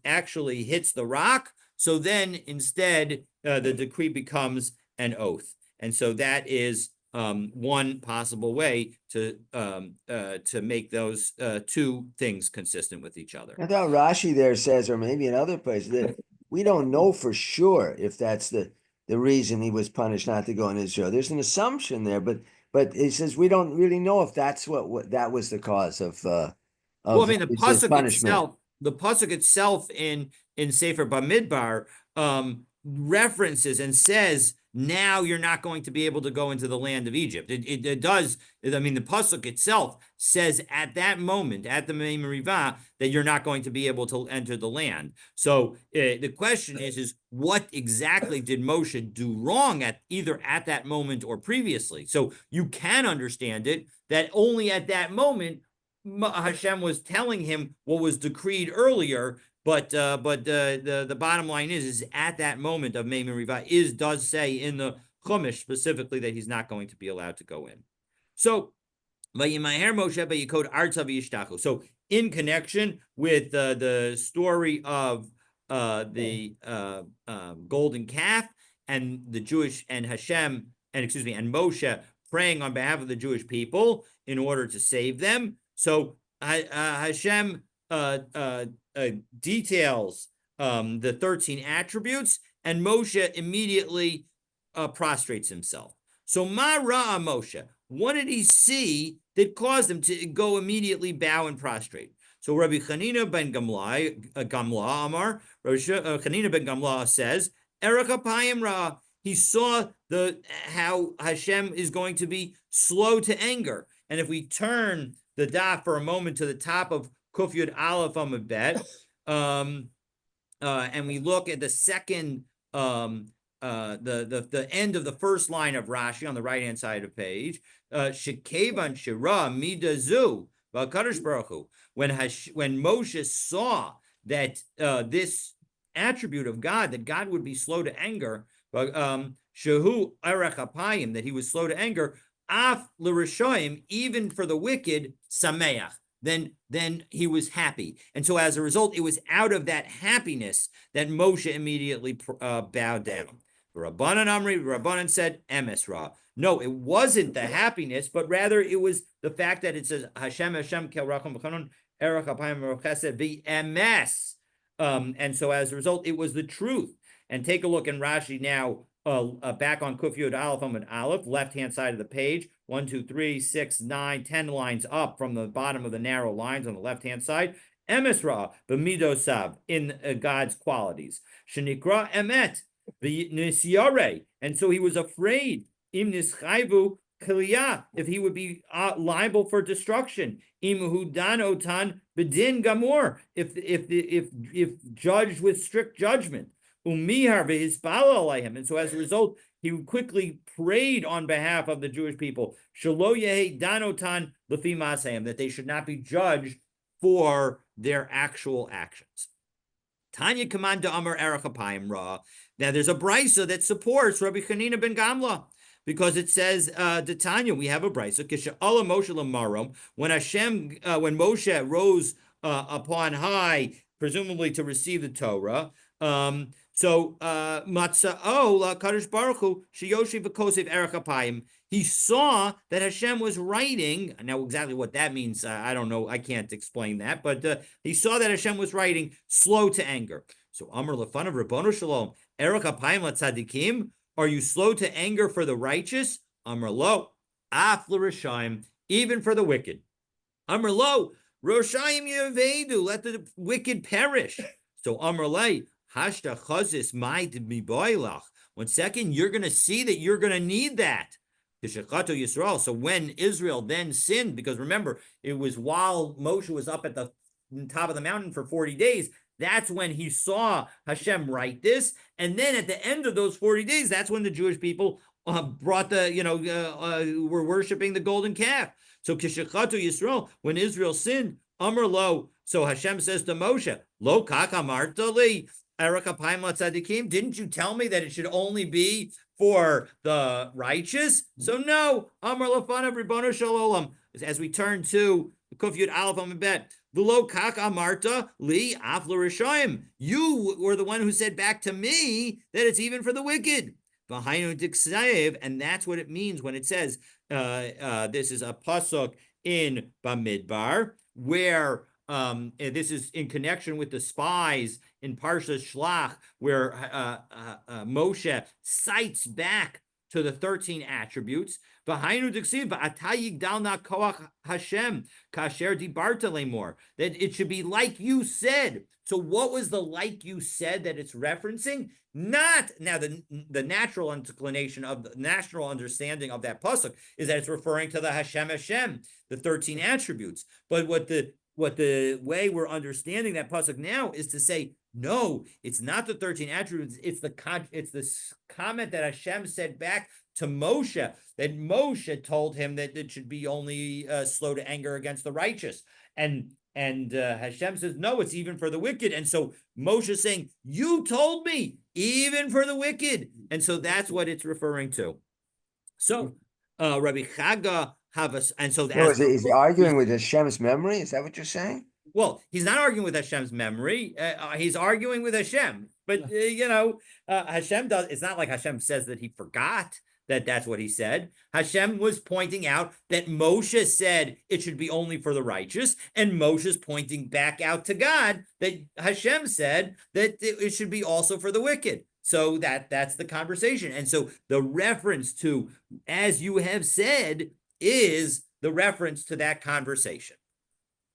actually hits the rock, so then instead the decree becomes an oath. And so that is one possible way to make those two things consistent with each other. I thought Rashi there says, or maybe in other places, that we don't know for sure if that's the reason he was punished not to go in Israel. There's an assumption there, but he says we don't really know if that's what that was the cause of Well, I mean, the his pasuk punishment. itself, the pasuk itself in Sefer Bamidbar references and says, now you're not going to be able to go into the land of Egypt. It does. I mean, the pasuk itself says at that moment, at the Mei Merivah, that you're not going to be able to enter the land. So the question is what exactly did Moshe do wrong either at that moment or previously? So you can understand it that only at that moment Hashem was telling him what was decreed earlier. But the bottom line is at that moment of Mei Merivah does say in the Chumash specifically that he's not going to be allowed to go in. So Vayimaher Moshe Vayikod Artza V'Yishtachu. So in connection with the story of the golden calf and the Jewish and Hashem and Moshe praying on behalf of the Jewish people in order to save them. So Hashem details the 13 attributes, and Moshe immediately prostrates himself. So Ma Ra'a Moshe, what did he see that caused him to go immediately bow and prostrate? So Rabbi Chanina ben Gamla Amar, Chanina ben Gamla says, Erech Apayim Ra, he saw how Hashem is going to be slow to anger. And if we turn the daf for a moment to the top of Kuf Yud Aleph Amud Bet, and we look at the second, the end of the first line of Rashi on the right hand side of the page, Shekevan Shira Midazu V'Kadosh Baruch Hu. When Moshe saw that this attribute of God, that God would be slow to anger, Shehu Erech Apayim, that he was slow to anger, Af l'Rishoyim, even for the wicked, Sameach. Then he was happy. And so as a result, it was out of that happiness that Moshe immediately bowed down. Rabbanan said, Emes Ra. No, it wasn't the happiness, but rather it was the fact that it says, Hashem kel racham v'chanon, erech apayim v'chesed v'emes. And so as a result, it was the truth. And take a look in Rashi now, back on Kuf Yud Aleph Amud Aleph, left-hand side of the page, 1, 2, 3, 6, 9, 10 lines up from the bottom of the narrow lines on the left-hand side. Emes Ra, b'midosav, in God's qualities. Shenikra emet, v'nisyare, and so he was afraid, im nischayvu kliyah, if he would be liable for destruction. Im hudan otan b'din gamor, if judged with strict judgment. Umihar v'hispalo alayhim, and so as a result, he quickly prayed on behalf of the Jewish people, shelo yehi danotan lefi masayim, that they should not be judged for their actual actions. Tanya Kamanda Amar Erech Apayim Ra. Now there's a brisa that supports Rabbi Chanina ben Gamla, because it says, Tanya, we have a brisa, Kisha'ala Moshe l'marom, when Moshe rose upon high, presumably to receive the Torah, so Matza'o Kadosh Baruch Hu Sheyoshi v'Kosev Erech Apayim. He saw that Hashem was writing. Now, exactly what that means, I don't know. I can't explain that. But he saw that Hashem was writing slow to anger. So Amar Lefanav Rabbanu Shalom Erech Apayim LaTzadikim. Are you slow to anger for the righteous? Amar Lo Af l'Rishayim, even for the wicked. Amar Lo Roshayim Yevedu, let the wicked perish. So Amar Lei. Hashta chazis might be boilach. 1 second, you're going to see that you're going to need that. So when Israel then sinned, because remember, it was while Moshe was up at the top of the mountain for 40 days, that's when he saw Hashem write this. And then at the end of those 40 days, that's when the Jewish people brought were worshiping the golden calf. So Kishachatu Yisrael, when Israel sinned, Amar Lo, so Hashem says to Moshe, Lo kach amarta li Erech Apayim LaTzadikim, didn't you tell me that it should only be for the righteous? So no, Amar Lefanav Ribono Shel Olam. As we turn to Kuf Yud Aleph Amud Bet, V'lo kach amarta li af l'Rishayim. You were the one who said back to me that it's even for the wicked. V'hainu diksayev, and that's what it means when it says, this is a pasuk in Bamidbar, where this is in connection with the spies in Parsha Shlach, where Moshe cites back to the 13 attributes. That it should be like you said. So what was the like you said that it's referencing? Not now the natural inclination of the natural understanding of that pasuk is that it's referring to the Hashem, the 13 attributes. But what the way we're understanding that pasuk now is to say, no, it's not the 13 attributes. It's the comment that Hashem said back to Moshe, that Moshe told him that it should be only slow to anger against the righteous. And Hashem says, no, it's even for the wicked. And so Moshe is saying, you told me, even for the wicked. And so that's what it's referring to. So Rabbi Chaga and so No, is he arguing with Hashem's memory? Is that what you're saying? Well, he's not arguing with Hashem's memory. He's arguing with Hashem. But, Hashem does. It's not like Hashem says that he forgot that that's what he said. Hashem was pointing out that Moshe said it should be only for the righteous. And Moshe's pointing back out to God that Hashem said that it should be also for the wicked. So that's the conversation. And so the reference to, as you have said, is the reference to that conversation.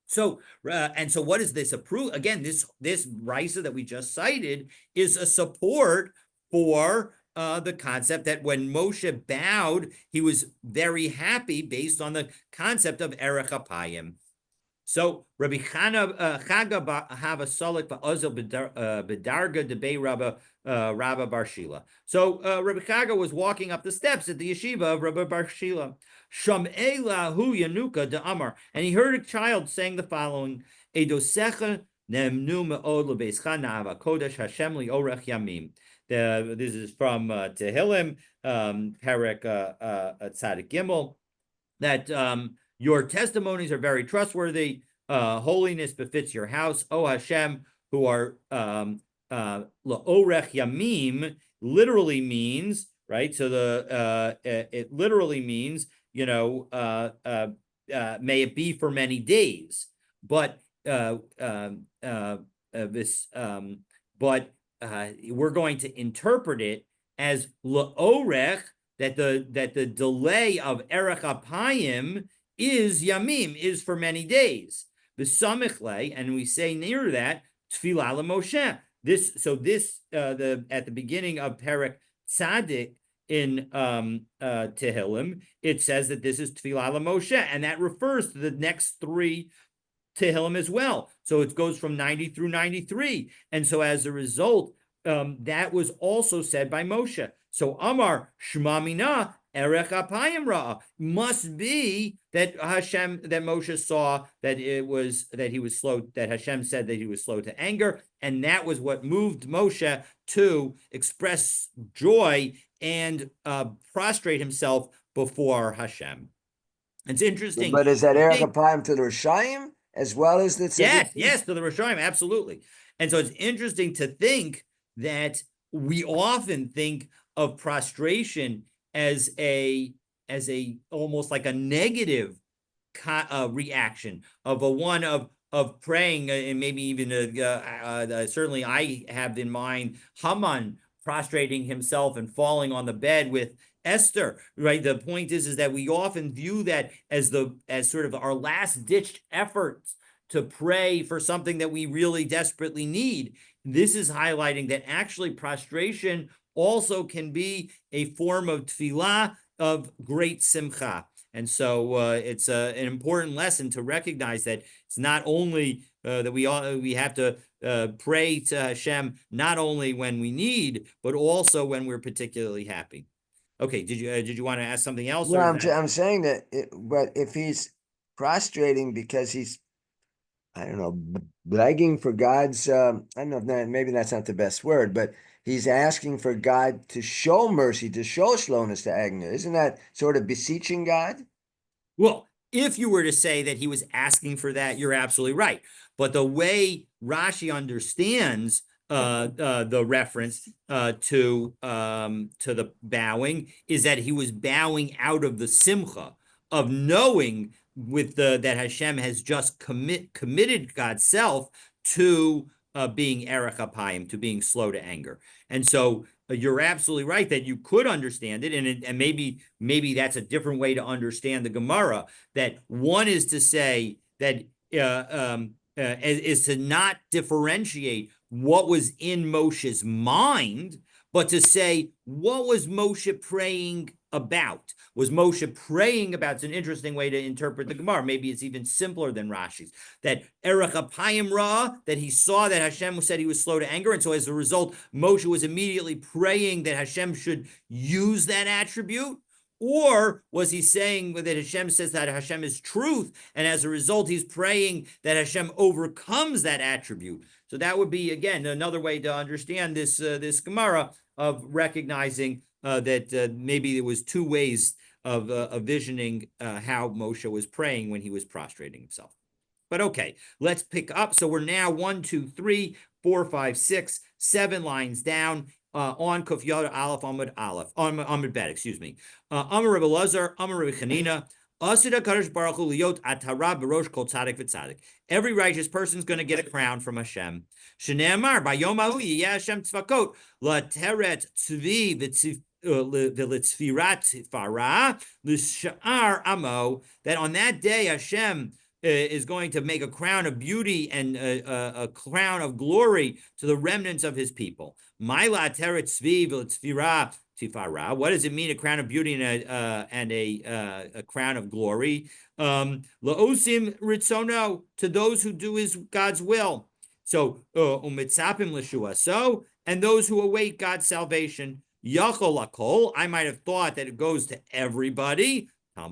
So, and so what is this approve? Again, this Risa that we just cited is a support for the concept that when Moshe bowed, he was very happy based on the concept of Erech Apayim. So Rabbi Chaga Hava Solik Ba'ozel B'darga Debei Rabba Bar Shila. So Rabbi Chaga was walking up the steps at the yeshiva of Rabbi Bar Shila. Sham'ela hu Yanuka de Amar, and he heard a child saying the following: Edosecha nemnu me'od lebeischa na'ava kodesh Hashem li'orech yamim. This is from Tehillim, Perek Tzadik Gimel, that your testimonies are very trustworthy. Holiness befits your house, O Hashem, who are la'orech yamim. Literally means, right? So it literally means, may it be for many days. But we're going to interpret it as la'orech, that the delay of Erech Apayim is yamim, is for many days. B'samichle, and we say near that Tfilah LaMoshe. At the beginning of Perek Tzadik in Tehillim, it says that this is Tfilah LaMoshe, and that refers to the next three Tehillim as well. So it goes from 90 through 93. And so as a result, that was also said by Moshe. So Amar Shema Mina Erech Apayim Ra, must be that Moshe saw that that Hashem said that he was slow to anger, and that was what moved Moshe to express joy and prostrate himself before Hashem. It's interesting. But is that Erech Apayim to the Rishayim as well as the Tzaddikim? Yes, to the Rishayim, absolutely. And so it's interesting to think that we often think of prostration as a almost like a negative reaction of a one of praying, and maybe even certainly I have in mind Haman prostrating himself and falling on the bed with Esther, right? The point is that we often view that as sort of our last ditched efforts to pray for something that we really desperately need. This is highlighting that actually prostration also can be a form of tefillah of great simcha. And so it's an important lesson to recognize that it's not only that we have to pray to Hashem not only when we need, but also when we're particularly happy. Okay, did you want to ask something else? No, I'm saying that, but if he's prostrating because he's, I don't know, begging for God's, I don't know, maybe that's not the best word, but he's asking for God to show mercy, to show slowness to anger. Isn't that sort of beseeching God? Well, if you were to say that he was asking for that, you're absolutely right. But the way Rashi understands the reference to the bowing is that he was bowing out of the simcha of knowing that Hashem has just committed God's self to being Erech Apayim, to being slow to anger. And so you're absolutely right that you could understand it, and maybe that's a different way to understand the Gemara. That one is to say that is to not differentiate what was in Moshe's mind, but to say what was Moshe praying about. Was Moshe praying about? It's an interesting way to interpret the Gemara. Maybe it's even simpler than Rashi's. That Erech Apayim Ra, that he saw that Hashem said he was slow to anger, and so as a result, Moshe was immediately praying that Hashem should use that attribute. Or was he saying that Hashem says that Hashem is truth, and as a result, he's praying that Hashem overcomes that attribute? So that would be, again, another way to understand this Gemara, of recognizing that maybe there was two ways of visioning how Moshe was praying when he was prostrating himself. But okay, let's pick up. So we're now 1, 2, 3, 4, 5, 6, 7 lines down on Kuf Yod Aleph Amud Aleph, Amud Bet, excuse me. Amar Rebbe Lazar, Amar Rebbe Chanina, Asida Kadosh Baruch Hu Liyot Atara B'Rosh Kol Tzadik V'Tzadik. Every righteous person is going to get a crown from Hashem. Shneamar Bayom Ahu Yiyeh Hashem Tzvakot LaTeret Tzvi V'Litzfirat Farah L'Sha'ar Amo. That on that day Hashem is going to make a crown of beauty and a crown of glory to the remnants of his people. What does it mean, a crown of beauty and a crown of glory? La'osim ritzono, to those who do God's will. So umitzapim l'shuaso, and those who await God's salvation. Yachol lakol, I might have thought that it goes to everybody. No,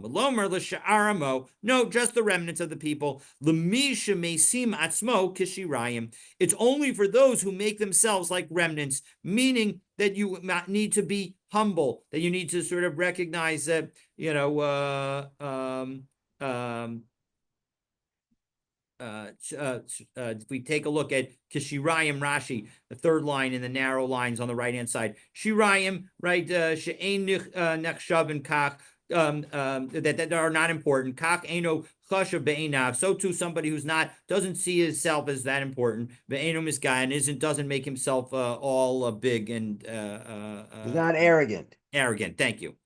just the remnants of the people. It's only for those who make themselves like remnants, meaning that you need to be humble, that you need to sort of recognize that, if we take a look at Kishirayim Rashi, the third line in the narrow lines on the right-hand side, Shirayim, right, She'ein nechshav and kach, that are not important. Kach eno chashav be'enav. So too, somebody who's doesn't see himself as that important. Be'eno misguy, and doesn't make himself all big and he's not arrogant. Arrogant. Thank you.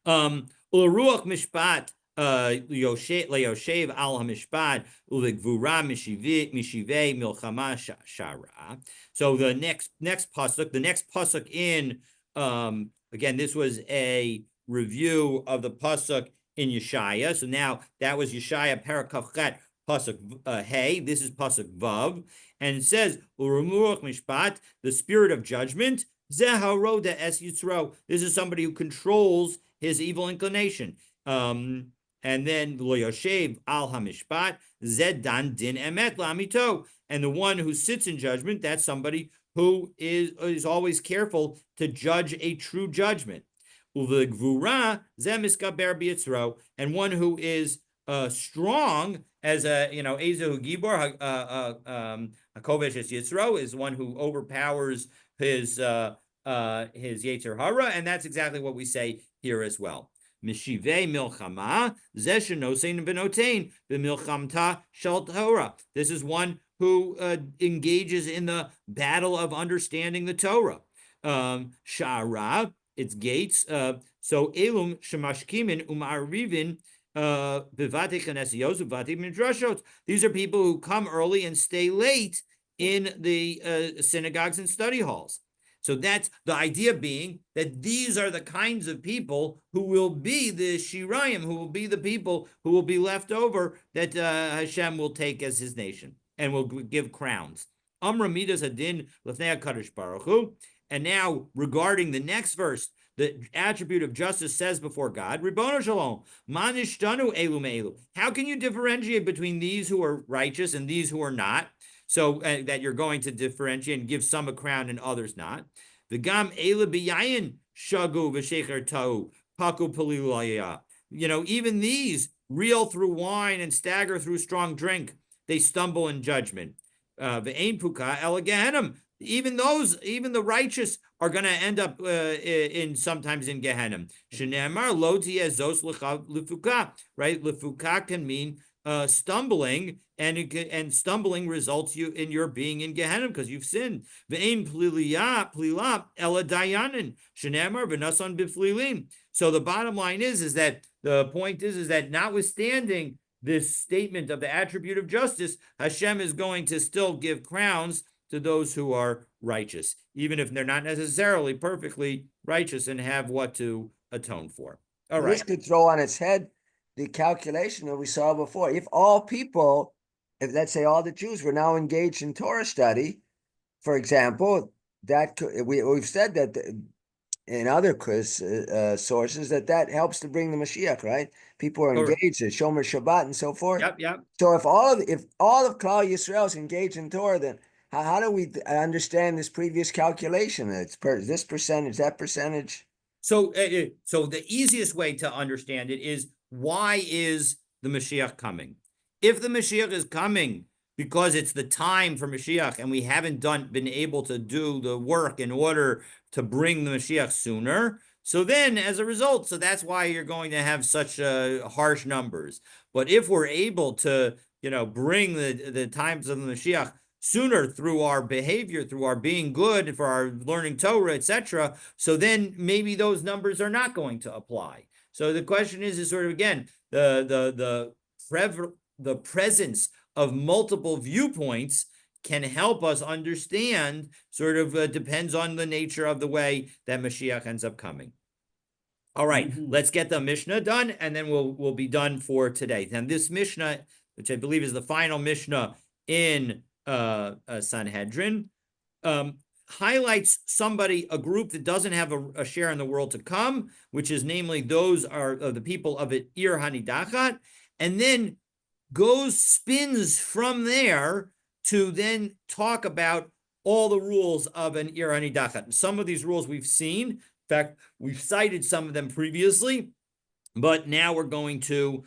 U'ruach mishpat le'yoshev al hamishpat u'legvura mishivei milchama shara. So the next pasuk, in again, this was a review of the pasuk in Yeshaya. So now that was Yeshaya Parakaf Chet pasuk Hey. This is pasuk Vav, and it says U'remuach mishpat, the spirit of judgment. Zeharoda es yitzro. This is somebody who controls his evil inclination. And then Lo Yoshev al hamishpat Zed dan din emet lamito, and the one who sits in judgment, that's somebody who is always careful to judge a true judgment. Uvegvura zemiskaber b'yitzro, and one who is strong as Ezehu Gibor Hakovesh es Yitzro, is one who overpowers his Yetzer Hara, and that's exactly what we say here as well. Mishivei milchama zeshenosein v'notein b'milchamta shel Torah. This is one who engages in the battle of understanding the Torah. Sha'ara, its gates. So elum shemashkimin umarivin b'vatei chanesios u'vatei midrashot. These are people who come early and stay late in the synagogues and study halls. So that's the idea, being that these are the kinds of people who will be the Shirayim, who will be the people who will be left over that Hashem will take as his nation and will give crowns. Amra midas hadin lefnei HaKadosh Baruch Hu. And now, regarding the next verse, the attribute of justice says before God, Ribono Shalom, manishtanu elu me'elu. How can you differentiate between these who are righteous and these who are not? So that you're going to differentiate and give some a crown and others not. V'gam elu biyayin shagu v'shecher tau paku palilayah. Even these reel through wine and stagger through strong drink. They stumble in judgment. V'ein puka el gehenim. Even the righteous are going to end up sometimes in Gehenna. Shneamar lo tiyeh zos lefuka, right? Lefuka can mean stumbling, and stumbling results you in your being in Gehenna because you've sinned. Ve'ein plila ela dayanin shenemar v'nasan b'flilin. So the bottom line is that the point is that notwithstanding this statement of the attribute of justice, Hashem is going to still give crowns to those who are righteous, even if they're not necessarily perfectly righteous and have what to atone for. All This right. could throw on its head the calculation that we saw before. If all people, if let's say all the Jews were now engaged in Torah study, for example, that could, we've said that in other sources that helps to bring the Mashiach, right? People are Correct. engaged in Shomer Shabbat and so forth. Yep. So if all of Klal Yisrael is engaged in Torah, then how do we understand this previous calculation? It's this percentage, that percentage. So the easiest way to understand it is, why is the Mashiach coming? If the Mashiach is coming because it's the time for Mashiach and we haven't been able to do the work in order to bring the Mashiach sooner, so then as a result, so that's why you're going to have such harsh numbers. But if we're able to, bring the times of the Mashiach sooner through our behavior, through our being good, for our learning Torah, etc., so then maybe those numbers are not going to apply. So the question is sort of, again, the presence of multiple viewpoints can help us understand, sort of depends on the nature of the way that Mashiach ends up coming. All right, let's get the Mishnah done, and then we'll be done for today. And this Mishnah, which I believe is the final Mishnah in Sanhedrin, highlights a group that doesn't have a share in the world to come, which is namely those are the people of it Ir Hanidachat, and then spins from there to then talk about all the rules of an Ir Hanidachat. Some of these rules we've seen. In fact, we've cited some of them previously, but now we're going to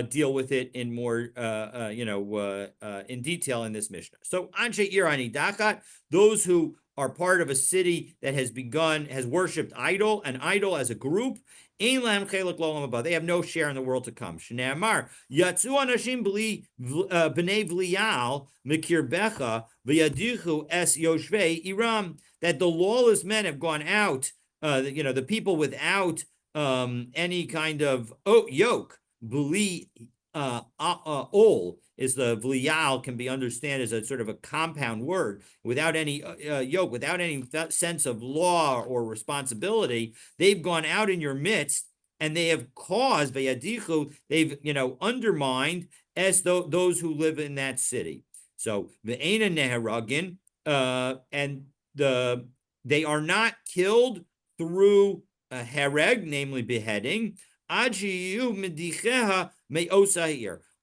deal with it in more, in detail in this Mishnah. So, Anshe Ir Hanidachat, those who are part of a city that has worshipped an idol as a group, they have no share in the world to come. Shneamar, Yatsu Anashim B'nei V'lial Mikirbecha V'yadichu Es Yoshvei Iram, that the lawless men have gone out, the people without any kind of yoke. B'li ol is the v'lial, can be understood as a sort of a compound word, without any yoke, without any sense of law or responsibility. They've gone out in your midst, and they have caused v'yadichu, they've undermined as those who live in that city. So v'eina neheragin, and they are not killed through a hereg, namely beheading,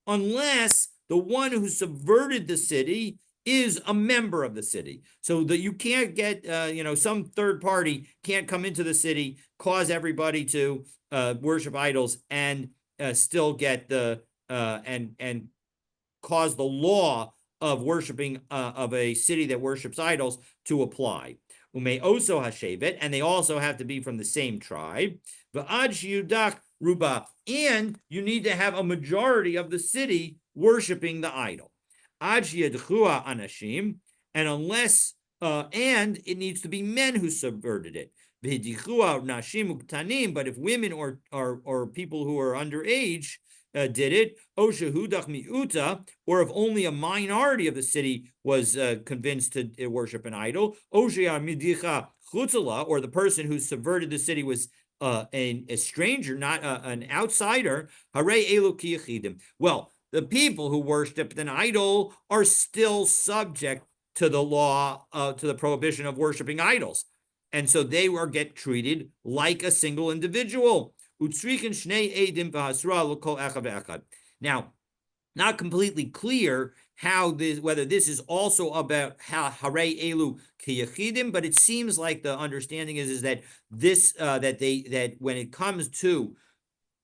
unless the one who subverted the city is a member of the city. So that you can't get, some third party can't come into the city, cause everybody to worship idols, and still get and cause the law of worshiping of a city that worships idols to apply. Ume oso hashevet, and they also have to be from the same tribe. V'ad shiyudak ruba, and you need to have a majority of the city worshiping the idol. Ad shiyadchua anashim, and unless and it needs to be men who subverted it. V'hidichua nashim uktanim, but if women or people who are underage did it, or if only a minority of the city was convinced to worship an idol, or the person who subverted the city was a stranger, not an outsider. Well, the people who worshipped an idol are still subject to the law, to the prohibition of worshiping idols, and so they get treated like a single individual. Now, not completely clear whether this is also about harei elu kiyachidim, but it seems like the understanding is that this that when it comes to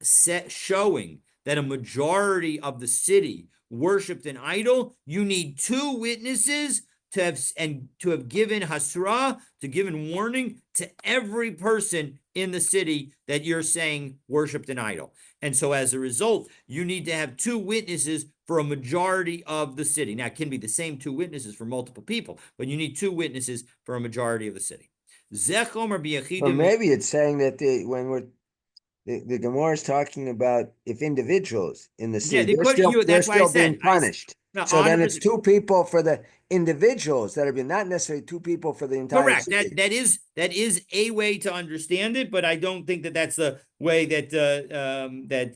showing that a majority of the city worshipped an idol, you need two witnesses to have given hasra, to given warning to every person in the city that you're saying worshipped an idol. And so as a result, you need to have two witnesses for a majority of the city. Now, it can be the same two witnesses for multiple people, but you need two witnesses for a majority of the city. Or maybe it's saying that the Gemara is talking about if individuals in the city, they're that's why I still said, being punished. No, So then it's 100%. two people for the individuals that are being, not necessarily two people for the entire Correct. city. That is a way to understand it, but I don't think that that's the way that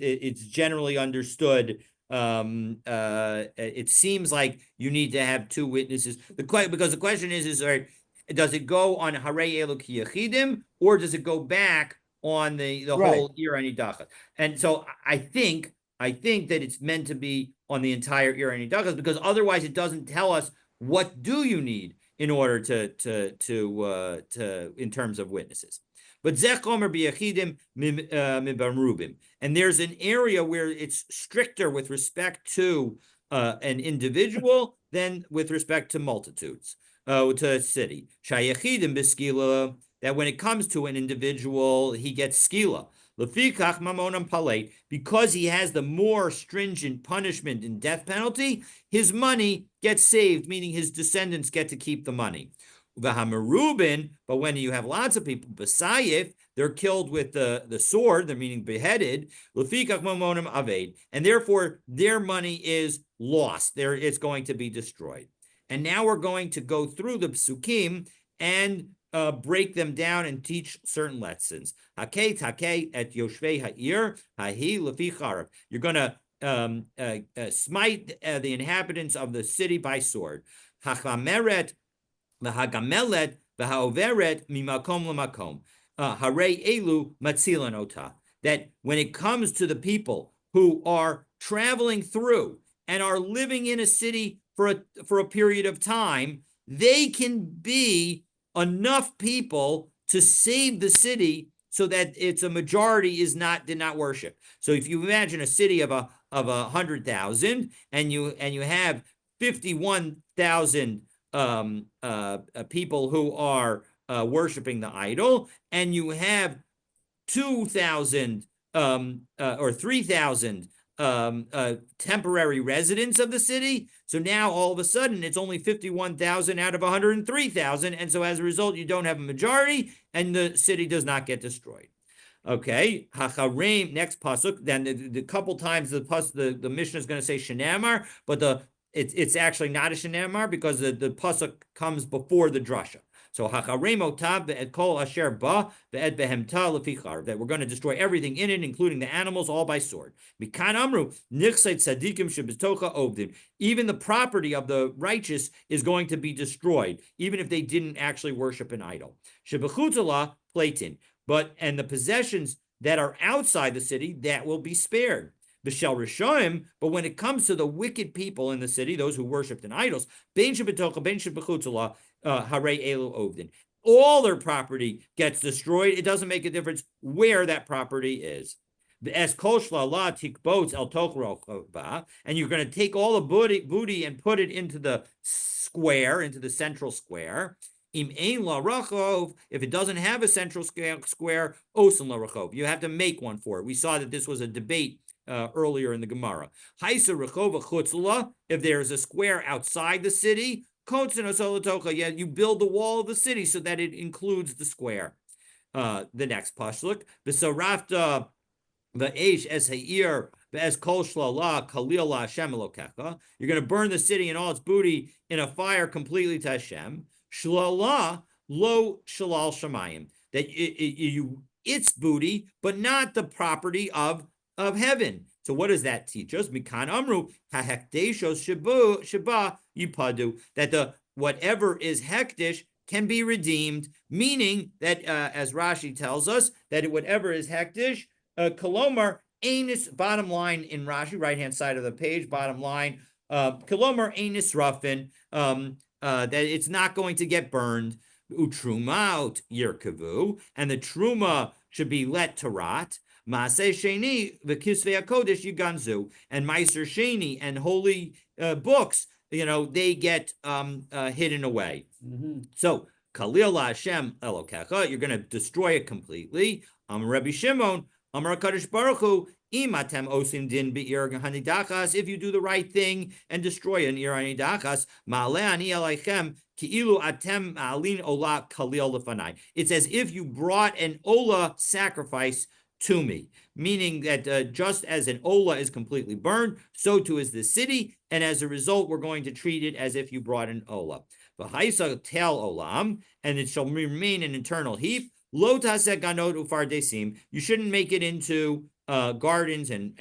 it's generally understood. It seems like you need to have two witnesses. Because the question is, all right, does it go on Harei Elu Ki Yechidim, or does it go back on the Right. whole Ir Anidachas? And so I think that it's meant to be on the entire Ir Anidachas, because otherwise it doesn't tell us what do you need in order to in terms of witnesses. But Zech Omer B'Yechidim Mibamrubim, and there's an area where it's stricter with respect to an individual than with respect to multitudes, to a city. Shayechidim B'Skila, that when it comes to an individual, he gets skila. Lefikach mamonam palet, because he has the more stringent punishment and death penalty, his money gets saved, meaning his descendants get to keep the money. V'hamerubin, but when you have lots of people, b'sayif, they're killed with the sword, they're meaning beheaded. Lefikach mamonam aved, and therefore their money is lost. It's going to be destroyed. And now we're going to go through the psukim and break them down and teach certain lessons. Hakei et yoshvei ha'ir hahi lefi charav. You're going to smite the inhabitants of the city by sword. Hachameret v'hagamelet v'haoveret mimakom lemakom. Harei elu matzilan ota. That when it comes to the people who are traveling through and are living in a city for a period of time, they can be enough people to save the city so that it's a majority did not worship. So if you imagine a city of 100,000 and you have 51,000 people who are worshiping the idol, and you have 2,000 or 3,000 temporary residents of the city. So now all of a sudden it's only 51,000 out of 103,000. And so as a result, you don't have a majority and the city does not get destroyed. Okay, Hacharim, next pasuk. Then the couple times the Mishnah is going to say Shenamar, but it's actually not a Shenamar because the pasuk comes before the drasha. So hacharem otav ve'et kol asher ba ve'et behemta lefichar, that we're going to destroy everything in it, including the animals, all by sword. Mikan amru nichseit tzadikim shebetocha ovdim. Even the property of the righteous is going to be destroyed, even if they didn't actually worship an idol. Shebechutala platin, and the possessions that are outside the city, that will be spared. B'shel Rishoim, but when it comes to the wicked people in the city, those who worshipped in idols, bein shebetocha, bein shebechutzala, harei elu ovdin, all their property gets destroyed. It doesn't make a difference where that property is. And you're going to take all the booty and put it into the square, into the central square. If it doesn't have a central square, osen la rachov, you have to make one for it. We saw that this was a debate earlier in the Gemara. If there's a square outside the city, you build the wall of the city so that it includes the square. The next pasuk, v'sarafta v'eish es ha'ir v'es kol shlala kalil la'Hashem elokecha. You're going to burn the city and all its booty in a fire completely to Hashem. Shlala lo shalal shamayim, that its booty, but not the property of heaven. So what does that teach us? Mikan amru hahekdeshos sheba yipadu, that whatever is hekdesh can be redeemed, meaning that as Rashi tells us, that whatever is hekdesh, kolomar enis, bottom line in Rashi, right hand side of the page, bottom line, kolomar enis rafin, that it's not going to get burned. Utrumaut yirkavu, and the truma should be let to rot. Maaseh Sheni v'kisvei HaKodesh yiganzu, and Meiser Sheni and holy books they get hidden away. Mhm. So Khalil Hashem Elokecha, you're going to destroy it completely. Rabbi Shimon, Amar Kadosh Baruch Hu, Imatem Osim Din Be'ir Hanidachas, if you do the right thing and destroy an Ir Hanidachas, Ma'ale Ani Aleichem, Ki'ilu Atem Alin Ola Khalil Lefanai. It's as if you brought an Ola sacrifice to me, meaning that just as an Ola is completely burned, so too is the city, and as a result, we're going to treat it as if you brought an Ola. V'haisa tel olam, and it shall remain an eternal heap. Lo taseh ganot ufardesim. You shouldn't make it into gardens and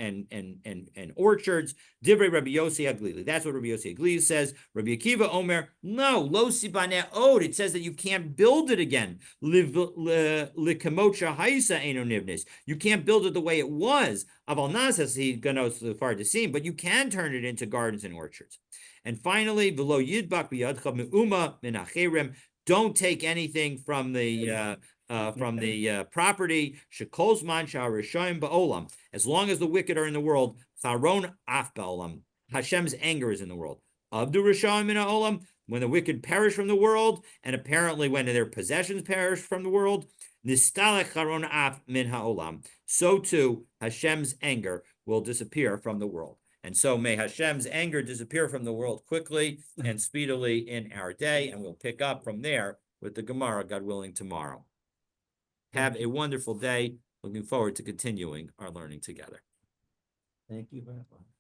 orchards. Divrei Rabbi Yossi Haglili. That's what Rabbi Yossi Haglili says. Rabbi Akiva Omer, no, lo sibaneh od. It says that you can't build it again. Likemocha haisa eno nivnis. You can't build it the way it was. Aval nasas he ganos ufardesim, but you can turn it into gardens and orchards. And finally, below yidbak biyadcha meuma min acherim. Don't take anything from the property. Shekolzman sha'arishoyim ba'olam. As long as the wicked are in the world, charon af ba'olam. Hashem's anger is in the world. Avdu rishayim min ha'olam. When the wicked perish from the world, and apparently when their possessions perish from the world, nistalech charon af min ha'olam. So too, Hashem's anger will disappear from the world. And so may Hashem's anger disappear from the world quickly and speedily in our day, and we'll pick up from there with the Gemara, God willing, tomorrow. Have a wonderful day. Looking forward to continuing our learning together. Thank you very much.